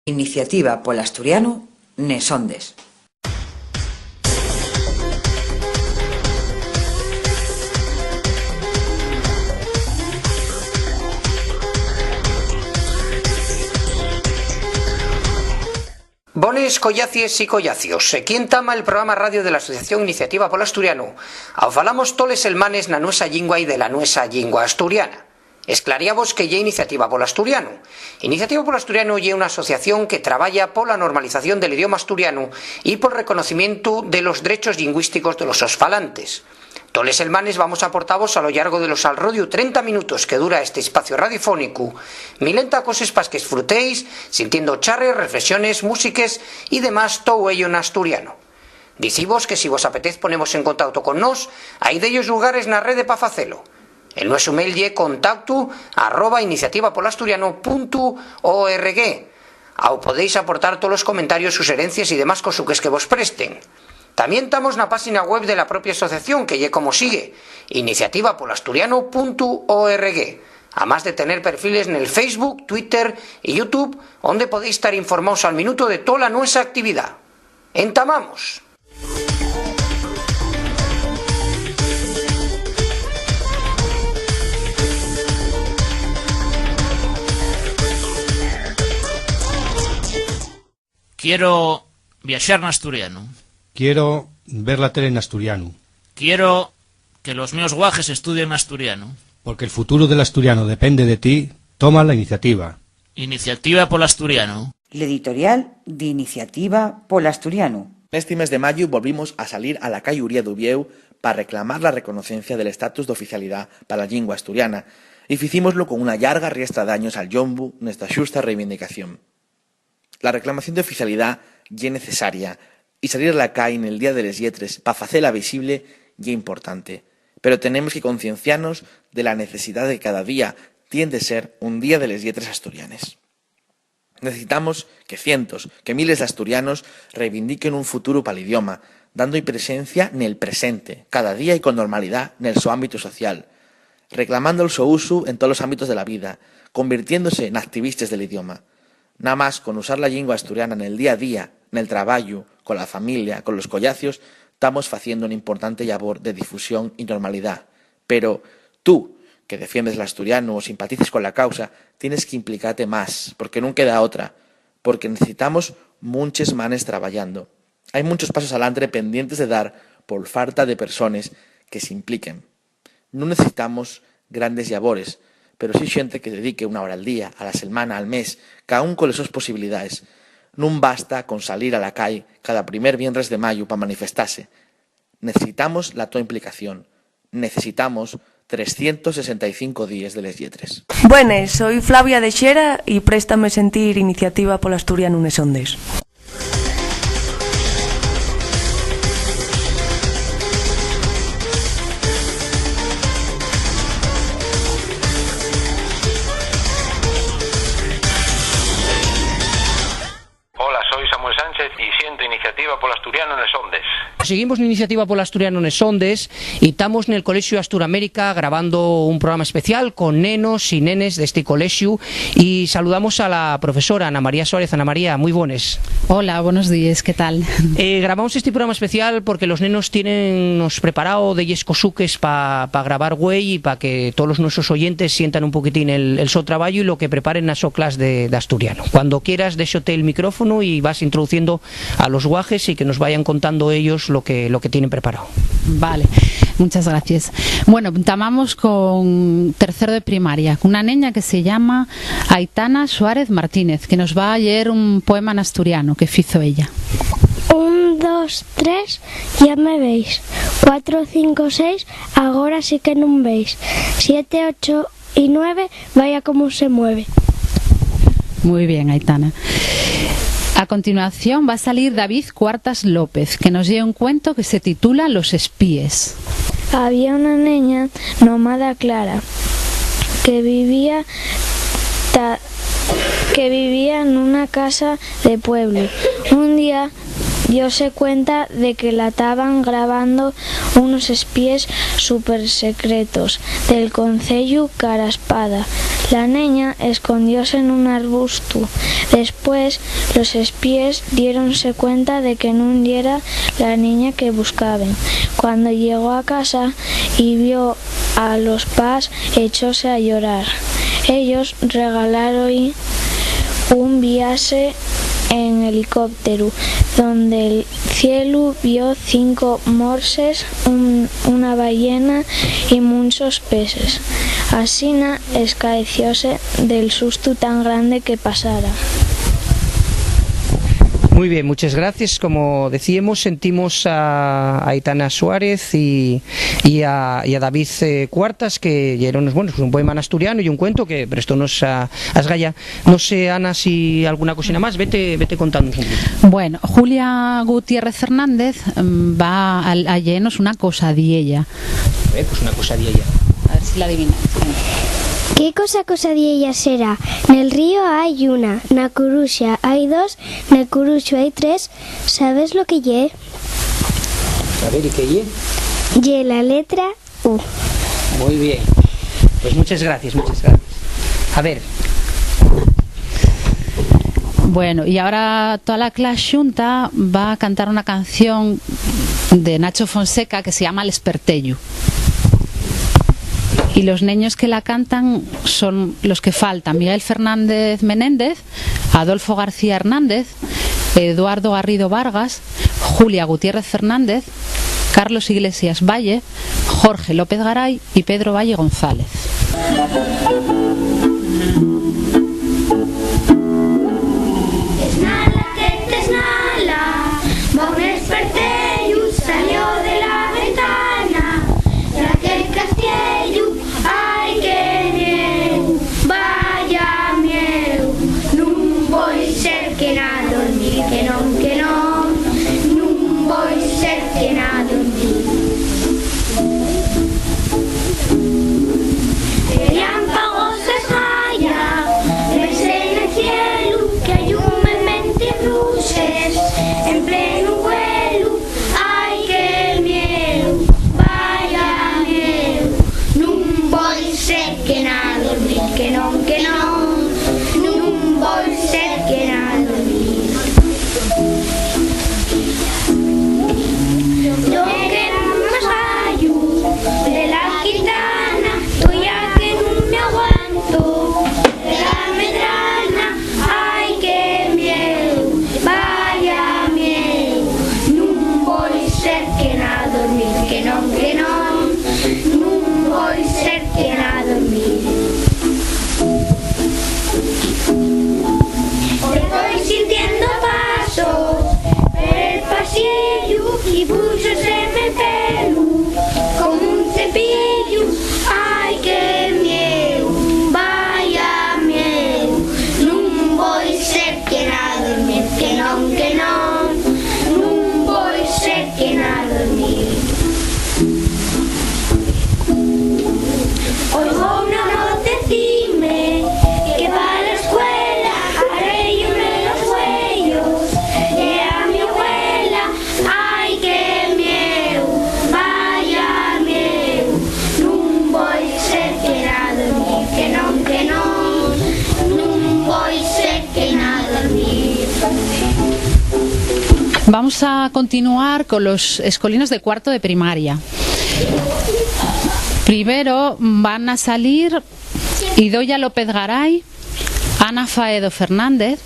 Iniciativa polo asturiano nes Ondes. Bones collacies y collacios, quien tama el programa radio de la Asociación Iniciativa polo Asturiano. Ao falamos toles elmanes na nuesa lingua e de la nuesa lingua asturiana. Esclaríamos que lle Iniciativa polo Asturiano. Iniciativa polo Asturiano lle unha asociación que traballa pola normalización del idioma asturiano e por reconocimiento de los derechos lingüísticos de los falantes. Toles elmanes vamos a aportaros a lo largo de los alrodio 30 minutos que dura este espacio radiofónico, milenta cosas pas que disfrutéis, sintiendo charres, reflexiones, músiques y demás todo ello en asturiano. Dicimos que si vos apetez ponemos en contacto con nos, hai dellos lugares na rede pa facelo. El nuestro mail lle contacto@iniciativapolasturiano.org. Ao podéis aportar todos los comentarios, sugerencias y demás cosuques que vos presten. También estamos na página web de la propia asociación, que lle como sigue, iniciativapolasturiano.org, además de tener perfiles en el Facebook, Twitter y YouTube, donde podéis estar informados al minuto de toda nuestra actividad. ¡Entamamos! Quiero viajar en asturiano. Quiero ver la tele en asturiano. Quiero que los meus guajes estudien asturiano. Porque el futuro del asturiano depende de ti, toma la iniciativa. Iniciativa polo Asturiano. L'editorial d'Iniciativa polo Asturiano. Neste mes de mayo volvimos a salir a la calle Uría d'Ubieu para reclamar la reconocencia del estatus de oficialidad para la lingua asturiana y ficímoslo con una larga riestra de años al yombu nesta xusta reivindicación. La reclamación de oficialidad ye necesaria y salir a la calle en el Día de les Lletres para facela visible ye importante, pero tenemos que concienciarnos de la necesidad de que cada día tiende a ser un Día de les Lletres asturianes. Necesitamos que cientos, que miles de asturianos reivindiquen un futuro para el idioma, dando presencia nel presente, cada día y con normalidad nel su ámbito social, reclamando el su uso en todos los ámbitos de la vida, convirtiéndose en activistas del idioma. Nada más con usar la lingua asturiana en el día a día, en el trabajo, con la familia, con los collacios, estamos haciendo una importante labor de difusión y normalidad. Pero tú, que defiendes el asturiano o simpatices con la causa, tienes que implicarte más, porque no queda otra, porque necesitamos muchos manes trabajando. Hay muchos pasos adelante pendientes de dar por falta de personas que se impliquen. No necesitamos grandes labores, pero sí xente que dedique una hora al día, a la semana, al mes, cada un con les sus posibilidades. Non basta con salir a la calle cada primer viernes de mayo para manifestarse. Necesitamos la tua implicación. Necesitamos 365 días de les Lletres. Buenas, soy Flavia de Xera y préstame sentir Iniciativa polo Asturiano nes Ondes. Iniciativa polo Asturiano nes Ondes. Seguimos en Iniciativa polo Asturiano nes Ondes y estamos en el Colegio Asturamérica grabando un programa especial con nenos y nenes de este colegio y saludamos a la profesora Ana María Suárez. Ana María, muy buenas. Hola, buenos días, ¿qué tal? Grabamos este programa especial porque los nenos tienen nos preparado de yescosuques para grabar güey y para que todos nuestros oyentes sientan un poquitín el so trabajo y lo que preparen a su clase de asturiano. Cuando quieras, déxate el micrófono y vas introduciendo a los guajes y que nos vayan contando ellos lo que tienen preparado. Vale, muchas gracias. Bueno, tamamos con tercero de primaria, con una niña que se llama Aitana Suárez Martínez, que nos va a leer un poema en asturiano que hizo ella. 1, 2, 3, ya me veis. 4, 5, 6, ahora sí que no veis. 7, 8 y 9, vaya como se mueve. Muy bien, Aitana. A continuación va a salir David Cuartas López, que nos lleva un cuento que se titula Los espíes. Había una niña nomada Clara que vivía en una casa de pueblo. Un día diose cuenta de que la estaban grabando unos espías super secretos del concello Caraspada. La niña escondióse en un arbusto. Después, los espías diéronse cuenta de que no era la niña que buscaban. Cuando llegó a casa y vio a los pas, echóse a llorar. Ellos regalaron un viaje en helicóptero, donde el cielo vio 5 morses, una ballena y muchos peces. Asina escaecióse del susto tan grande que pasara. Muy bien, muchas gracias. Como decíamos, sentimos a Aitana Suárez y a David Cuartas, que dieron un poema en asturiano y un cuento que prestó-nos a Asgaya. No sé, Ana, si alguna cosina más, vete contándonos un poco. Bueno, Julia Gutiérrez Fernández va a llenos una cosa de ella. Pues una cosa de ella. A ver si la adivináis. ¿Qué cosa de ella será? Nel río hay una, na Coruxa hay 2, na Coruxo hay 3. ¿Sabes lo que lle? A ver, ¿y qué lle? Lle la letra U. Muy bien. Pues muchas gracias. A ver. Bueno, y ahora toda la clase junta va a cantar una canción de Nacho Fonseca que se llama El Espertello. Y los niños que la cantan son los que faltan: Miguel Fernández Menéndez, Adolfo García Hernández, Eduardo Garrido Vargas, Julia Gutiérrez Fernández, Carlos Iglesias Valle, Jorge López Garay y Pedro Valle González. Vamos a continuar con los escolinos de cuarto de primaria. Primero van a salir Idoia López Garay, Ana Faedo Fernández,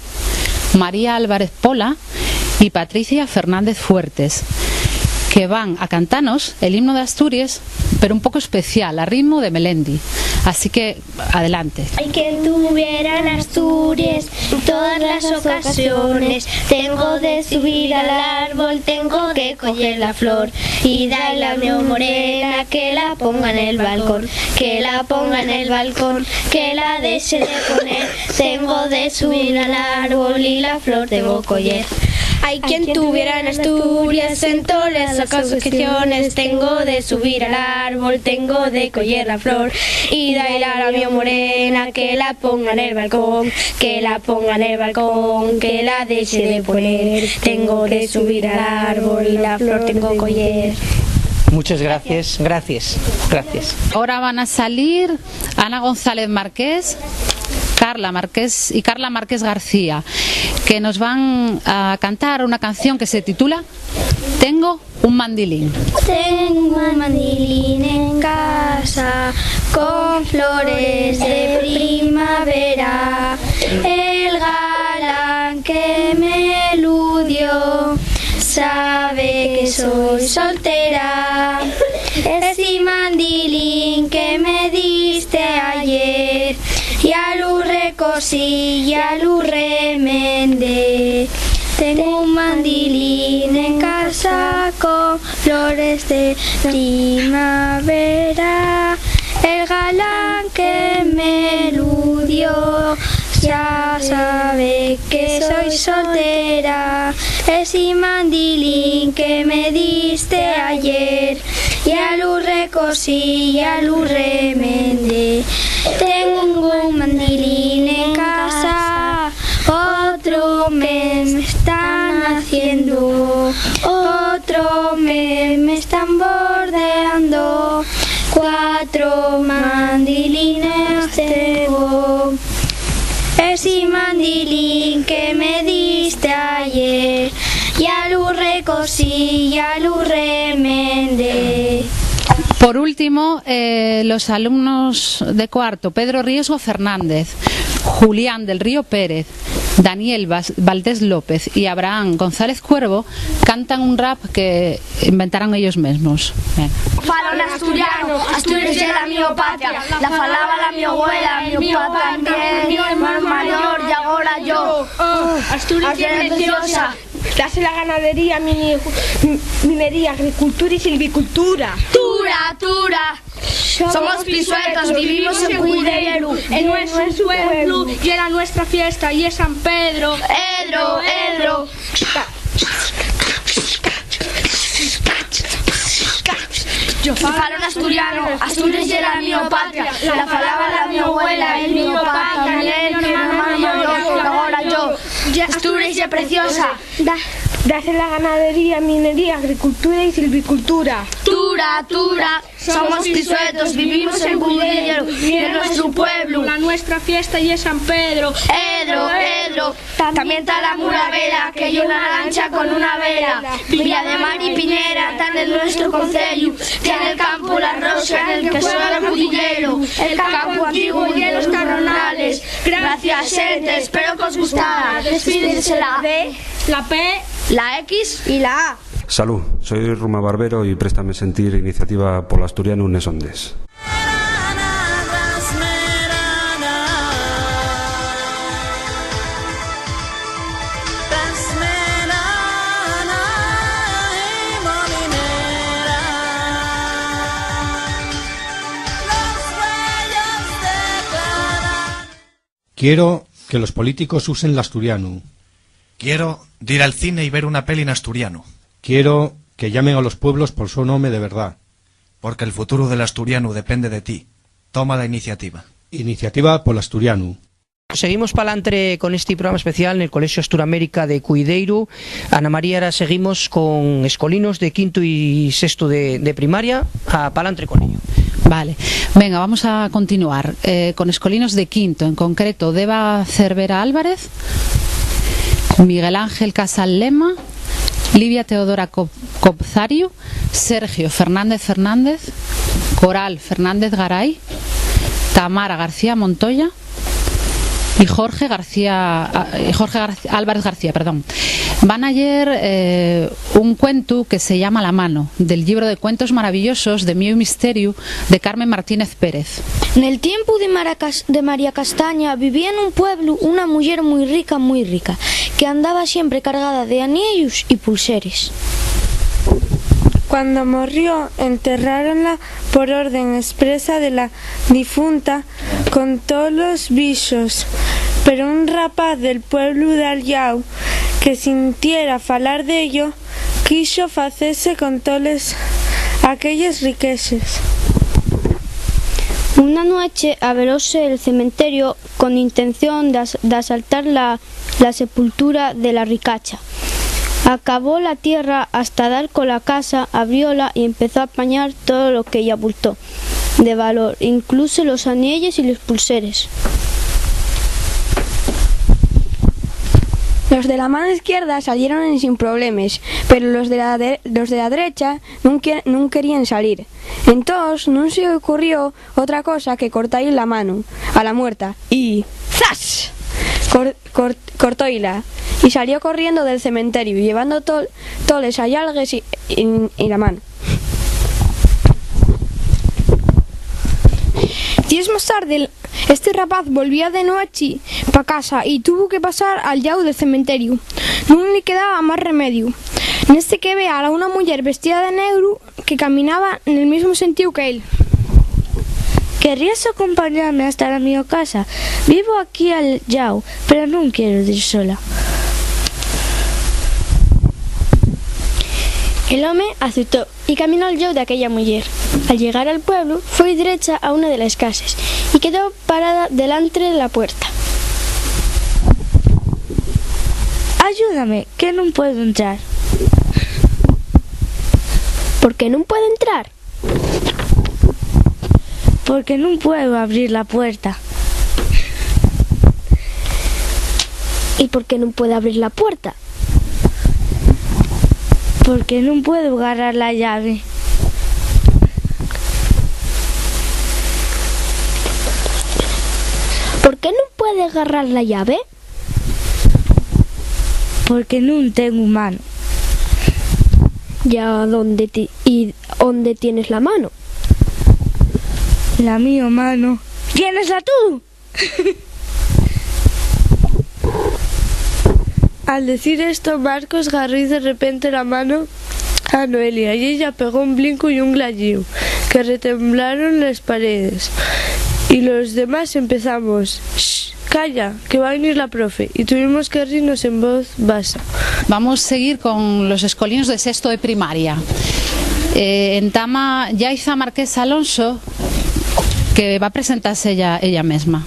María Álvarez Pola y Patricia Fernández Fuertes, que van a cantarnos el himno de Asturias, pero un poco especial, a ritmo de Melendi. Así que, adelante. Hay que tuviera en Asturias todas las ocasiones. Tengo de subir al árbol, tengo que coger la flor y darle a mi morena que la ponga en el balcón, que la ponga en el balcón, que la deje de poner. Tengo de subir al árbol y la flor tengo que coger. Hay quien tuviera en Asturias en todas las ocasiones. Tengo de subir al árbol, tengo de coger la flor y bailar a mi morena, que la ponga en el balcón, que la ponga en el balcón, que la deje de poner. Tengo de subir al árbol y la flor tengo que coger. Muchas gracias, gracias. Ahora van a salir Ana González Márquez, Carla Márquez y Carla Márquez García, que nos van a cantar una canción que se titula Tengo un mandilín. Tengo un mandilín en casa con flores de primavera. El galán que me ludió sabe que soy soltera. Ese mandilín que me diste ayer, ya lo recosí, ya lo remendé. Tengo un mandilín en casa con flores de primavera. El galán que me ludió ya sabe que soy soltera. Ese mandilín que me diste ayer, ya lo recosí, ya lo remendé. Tengo un mandilín en casa, otro me están haciendo, otro me están bordeando. 4 mandilines tengo. Ese mandilín que me diste ayer, ya lo recosí, ya lo remendé. Por último, los alumnos de cuarto, Pedro Riesgo Fernández, Julián del Río Pérez, Daniel Valdés López y Abraham González Cuervo cantan un rap que inventaron ellos mismos. Venga. Falo en asturiano, Asturias era mi patria, la falaba la mi abuela, mi papá también, mi hermano mayor y ahora yo. Asturias es preciosa. Dase la ganadería, minería, agricultura y silvicultura. Tura. Somos pisuetos, vivimos en Cuidero, en nuestro pueblo, y era nuestra fiesta, y es San Pedro. Edro. Yo falo en asturiano, Asturias era mi patria, la falaba la mi abuela y mi papá también, mi hermano mayor, ahora yo. Asturias es preciosa. Dase la ganadería, minería, agricultura y silvicultura. Tura. Somos pisuetos, vivimos en Cuidero, y en nuestro pueblo. La nuestra fiesta y es San Pedro. Edro. También está la Muravera, que hay una lancha con una vela. Villa de Mar y Pinera, están en nuestro concello. Tiene el campo La Rosa, en el que suena el pudillero. El campo antiguo y los carronales. Gracias, gente, espero que os gustara. Despídense la B, la P, la X y la A. Salud, soy Ruma Barbero y préstame sentir iniciativa por asturiano Nesondes. Quiero que los políticos usen el asturiano. Quiero ir al cine y ver una peli en asturiano. Quiero que llamen a los pueblos por su nombre de verdad. Porque el futuro del asturiano depende de ti. Toma la iniciativa. Iniciativa por el asturiano. Seguimos para adelante con este programa especial en el Colegio Asturamérica de Cuideiro. Ana María, ahora seguimos con escolinos de quinto y sexto de primaria. Para adelante con ello. Vale, venga, vamos a continuar con escolinos de quinto, en concreto Deva Cervera Álvarez, Miguel Ángel Casal Lema, Livia Teodora Copzario, Sergio Fernández, Coral Fernández Garay, Tamara García Montoya y Jorge Álvarez García, perdón. Van a leer un cuento que se llama La mano, del libro de cuentos maravillosos de Mío y Misterio de Carmen Martínez Pérez. En el tiempo de María Castaña vivía en un pueblo una mujer muy rica, que andaba siempre cargada de anillos y pulseres. Cuando murió, enterraronla por orden expresa de la difunta con todos los visos. Pero un rapaz del pueblo de Allau, que sintiera falar dello, quixo facese con toles aquellas riquezas. Una noche abrióse el cementerio con intención de asaltar la sepultura de la ricacha. Acabó la tierra hasta dar con la casa, abrióla y empezó a apañar todo lo que ella bultó de valor, incluso los anillos y los pulseres. Los de la mano izquierda salieron sin problemas, pero los de la derecha no querían salir. Entonces no se ocurrió otra cosa que cortarle la mano a la muerta y ¡zas! Cortóila y salió corriendo del cementerio llevando toles allargues y la mano. Días más tarde, este rapaz volvía de noche para casa y tuvo que pasar al lado del cementerio. No le quedaba más remedio. En este que ve a una mujer vestida de negro que caminaba en el mismo sentido que él. ¿Querrías acompañarme hasta la mi casa? Vivo aquí al lado, pero no quiero ir sola. El hombre aceptó y caminó al lado de aquella mujer. Al llegar al pueblo, fue derecha a una de las casas y quedó parada delante de la puerta. Ayúdame, que no puedo entrar. ¿Por qué no puedo entrar? Porque no puedo abrir la puerta. ¿Y por qué no puedo abrir la puerta? Porque no puedo agarrar la llave. ¿Por qué no puede agarrar la llave? Porque no tengo mano. ¿Ya dónde tienes la mano? La mía mano. ¡Tienesla tú! Al decir esto, Marcos agarró de repente la mano a Noelia y ella pegó un brinco y un gladío, que retemblaron las paredes. Y los demás empezamos: ¡shh! Calla, que va a venir la profe. Y tuvimos que reírnos en voz baja. Vamos a seguir con los escolinos de sexto de primaria. Entama Yaiza Márquez Alonso, que va a presentarse ella misma.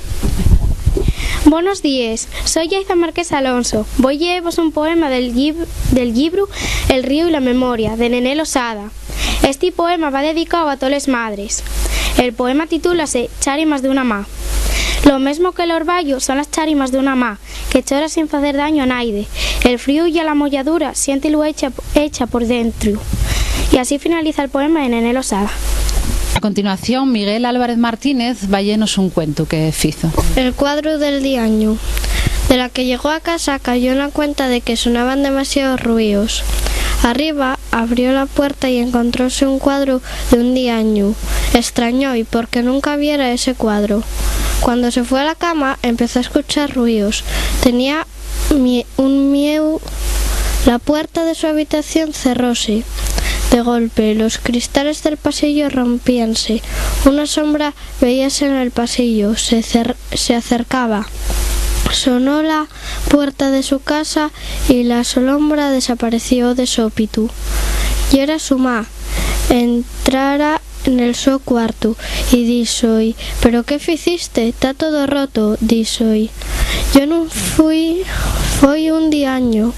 Buenos días, soy Yaiza Márquez Alonso. Voy a llevaros un poema del libro El río y la memoria, de Nené Losada. Este poema va dedicado a todas las madres. El poema titúlase Chárimas de una má. Lo mismo que el orvallo son las chárimas de una má, que chora sin hacer daño a naide. El frío y la molladura siéntelo hecha por dentro. Y así finaliza el poema de Nené Losada. A continuación, Miguel Álvarez Martínez va a llenos un cuento que hizo. El cuadro del diaño. De la que llegó a casa cayó en la cuenta de que sonaban demasiados ruidos. Arriba abrió la puerta y encontróse un cuadro de un diaño. Extrañó y porque nunca viera ese cuadro. Cuando se fue a la cama empezó a escuchar ruidos. Tenía un miedo. La puerta de su habitación cerróse. De golpe, los cristales del pasillo rompíanse. Una sombra veíase en el pasillo. Se acercaba. Sonó la puerta de su casa y la sombra desapareció de sópitu. Y era su má. Entrara en el su cuarto y díxoi: «¿Pero qué ficiste? Está todo roto», díxoi. «Yo non foi un diaño».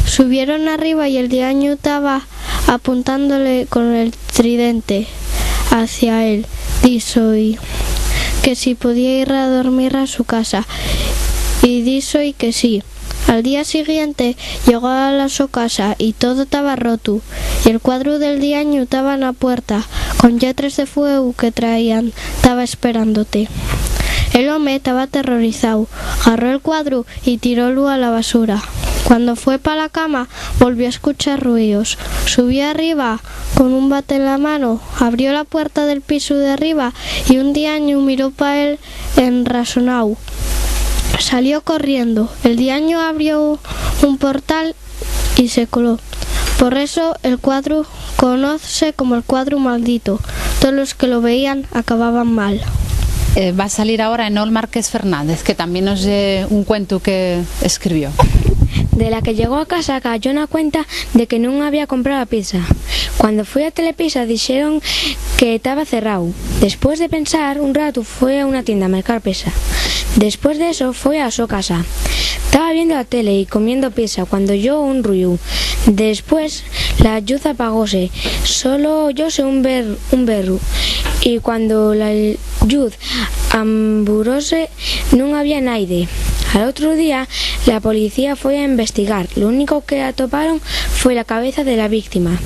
Subieron arriba y el diaño estaba apuntándole con el tridente hacia él. Díxoi que si podía ir a dormir a su casa y díxoi que sí. Al día siguiente llegó a su casa y todo estaba roto y el cuadro del diaño estaba en la puerta con letras de fuego que traían, estaba esperándote. El hombre estaba aterrorizado, agarró el cuadro y tirólo a la basura. Cuando fue para la cama volvió a escuchar ruidos. Subió arriba con un bate en la mano, abrió la puerta del piso de arriba y un diaño miró para él enrasonado. Salió corriendo. El diaño abrió un portal y se coló. Por eso el cuadro conoce como el cuadro maldito. Todos los que lo veían acababan mal. Va a salir ahora Enol Márquez Fernández, que también nos lee un cuento que escribió. De la que llegó a casa cayó na cuenta de que non había comprado a pizza. Cuando foi a Telepizza dixeron que estaba cerrado. Después de pensar un rato foi a unha tienda a mercar pizza. Después de eso foi a súa casa. Estaba viendo la tele y comiendo pizza cuando oyó un ruido. Después la luz apagóse. Solo oyóse un berro. Y cuando la luz amburóse non había naide. Al otro día la policía fue a investigar. Lo único que atoparon fue la cabeza de la víctima.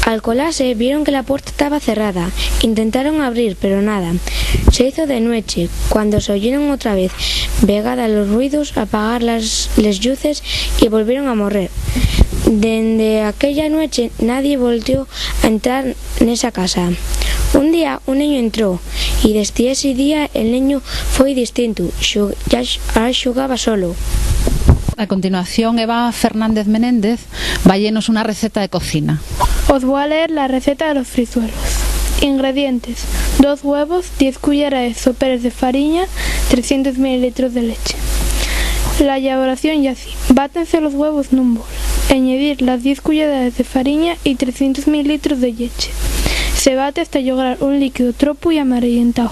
Al colarse vieron que la puerta estaba cerrada. Intentaron abrir, pero nada. Se hizo de noche. Cuando se oyeron otra vez vegada los ruidos, apagar las luces y volvieron a morrer. Desde aquella noche nadie volvió a entrar en esa casa. Un día un niño entró y desde ese día el niño fue distinto. Ahora jugaba solo. A continuación, Eva Fernández Menéndez va a llenos una receta de cocina. Os voy a leer la receta de los frizuelos. Ingredientes: 2 huevos, 10 cucharadas soperas de farina, 300 ml de leche. La elaboración ya así: bátense los huevos en un bol, añadir las 10 cucharadas de farina y 300 ml de leche. Se bate hasta lograr un líquido tropo y amarillentado.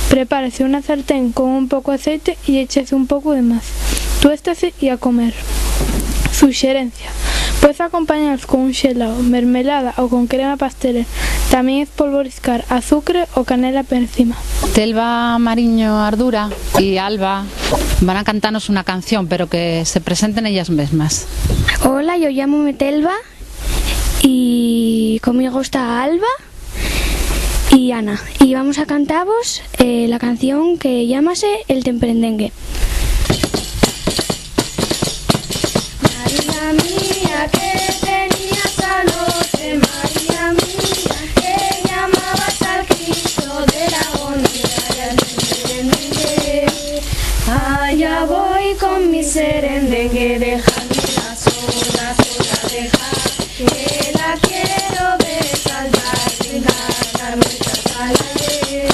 Prepárese una sartén con un poco de aceite y échese un poco de masa. Tuéstase y a comer. Sugerencia: puedes acompañarlos con un gelado, mermelada o con crema pastelera. También es polvorizar azúcar o canela por encima. Telva Mariño Ardura y Alba van a cantarnos una canción, pero que se presenten ellas mismas. Hola, yo llamo Telva y conmigo está Alba y Ana. Y vamos a cantaros la canción que llámase El Temperendengue. María mía, que tenías anoche, María mía, que llamabas al Cristo de la agonía y al merendengue. Allá voy con mi serendengue, dejadme la sola, dejar, que la quiero ver saltar, brincar, dar vueltas al aire.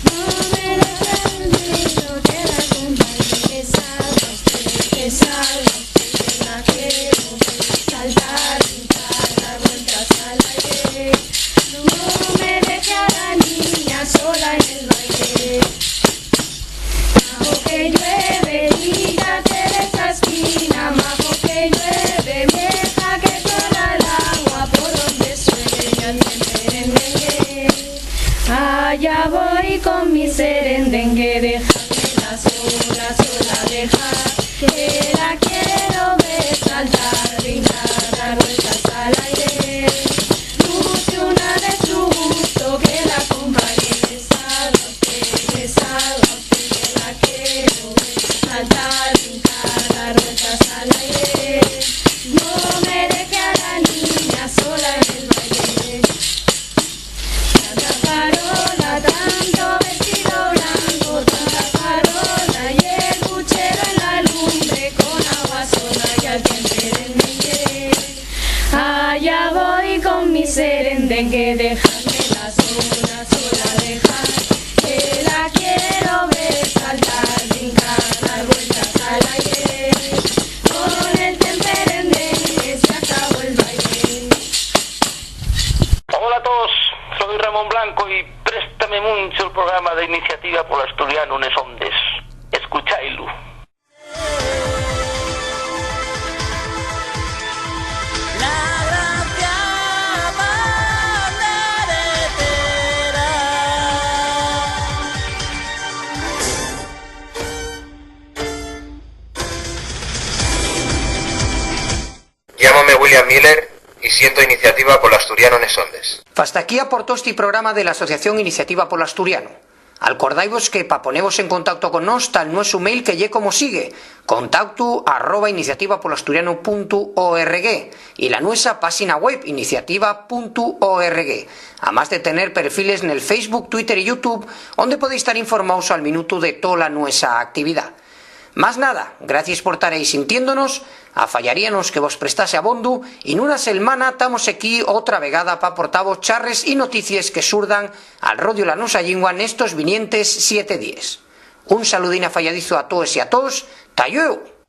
No me dejes el brillo que la acompañe, que salga usted, que salga. La quiero saltar, brincar, dar vueltas al aire. No me deje a la niña sola en el baile. Majo que llueve, quítate de esa esquina. Majo que llueve, deja que corra el agua por donde sueña el merendengue. Allá voy con mi serendengue, déjame la sola, dejar, que la quiero ver saltar, brincar, dar vueltas al aire. Luce una de su gusto que la acompañe, que salga usted, que la quiero ver saltar, brincar, dar vueltas al aire. No me deje a la niña sola en el baile. Tanta farola, tanto vestido blanco, tanta farola y el puchero en la lumbre con agua sola y al temperendengue. Allá voy con mi serendengue, dejadme la sola, dejar, que la quiero ver saltar, brincar, dar vueltas al aire. Con el temperendengue se acabó el baile. Hola a todos, soy Ramón Blanco y préstame mucho el programa de Iniciativa por Asturiano Nesondes. Escuchailo. Llámame William Miller y siento Iniciativa por Asturiano Nesondes. Hasta aquí aportó este programa de la Asociación Iniciativa por Asturiano. Alcordaivos que pa ponevos en contacto con nos tal nuestro mail que lle como sigue: contacto@iniciativapolasturiano.org y la nuestra página web iniciativa.org, además de tener perfiles en el Facebook, Twitter y YouTube, donde podéis estar informados al minuto de toda la nuestra actividad. Más nada, gracias por estar ahí sintiéndonos, afallaríanos que vos prestase abondo y en una semana estamos aquí otra vegada para aportaros charres y noticias que surdan al rodio la nuestra lingua en estos vinientes 7 días. Un saludín afalladizo a todos y a todos, ¡tayueu!